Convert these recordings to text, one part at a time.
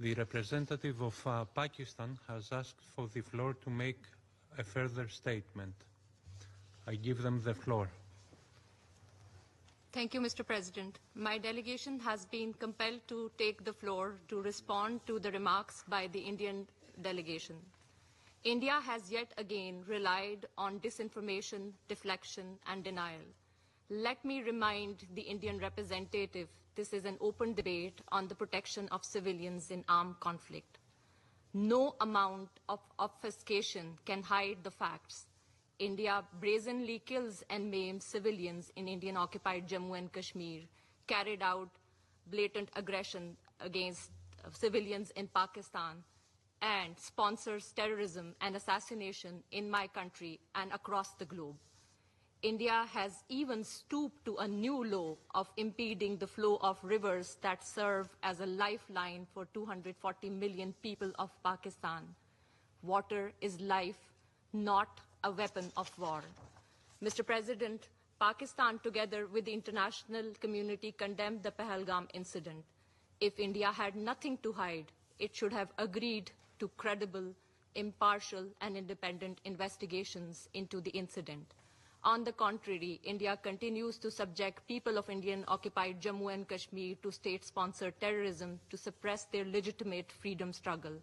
The representative of Pakistan has asked for the floor to make a further statement. I give them the floor. Thank you, Mr. President. My delegation has been compelled to take the floor to respond to the remarks by the Indian delegation. India has yet again relied on disinformation, deflection, and denial. Let me remind the Indian representative this is an open debate on the protection of civilians in armed conflict. No amount of obfuscation can hide the facts. India brazenly kills and maims civilians in Indian-occupied Jammu and Kashmir, carried out blatant aggression against civilians in Pakistan, and sponsors terrorism and assassination in my country and across the globe. India has even stooped to a new law of impeding the flow of rivers that serve as a lifeline for 240 million people of Pakistan. Water is life, not a weapon of war. Mr. President, Pakistan, together with the international community, condemned the Pahalgam incident. If India had nothing to hide, it should have agreed to credible, impartial, and independent investigations into the incident. On the contrary, India continues to subject people of Indian-occupied Jammu and Kashmir to state-sponsored terrorism to suppress their legitimate freedom struggle.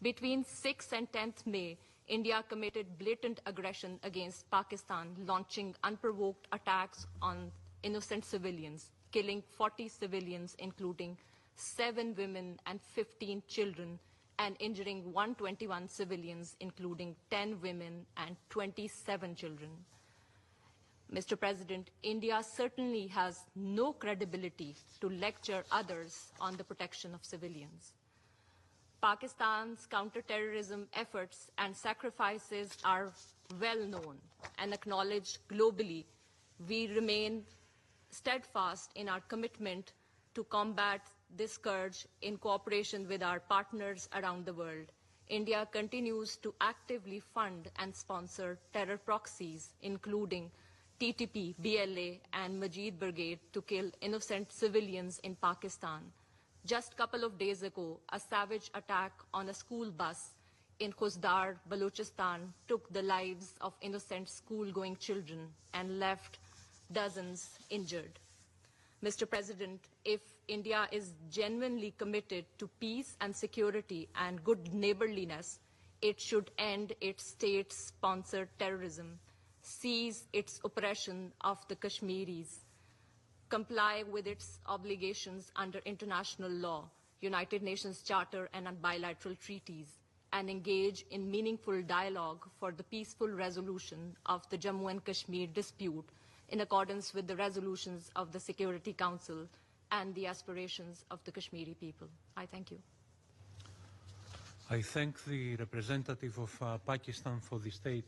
Between 6th and 10th May, India committed blatant aggression against Pakistan, launching unprovoked attacks on innocent civilians, killing 40 civilians, including 7 women and 15 children, and injuring 121 civilians, including 10 women and 27 children. Mr. President, India certainly has no credibility to lecture others on the protection of civilians. Pakistan's counter-terrorism efforts and sacrifices are well known and acknowledged globally. We remain steadfast in our commitment to combat this scourge in cooperation with our partners around the world. India continues to actively fund and sponsor terror proxies, including TTP, BLA, and Majid Brigade, to kill innocent civilians in Pakistan. Just a couple of days ago, a savage attack on a school bus in Khuzdar, Balochistan, took the lives of innocent school-going children and left dozens injured. Mr. President, if India is genuinely committed to peace and security and good neighborliness, it should end its state-sponsored terrorism, cease its oppression of the Kashmiris, comply with its obligations under international law, United Nations Charter and bilateral treaties, and engage in meaningful dialogue for the peaceful resolution of the Jammu and Kashmir dispute in accordance with the resolutions of the Security Council and the aspirations of the Kashmiri people. I thank you. I thank the representative of Pakistan for the statement.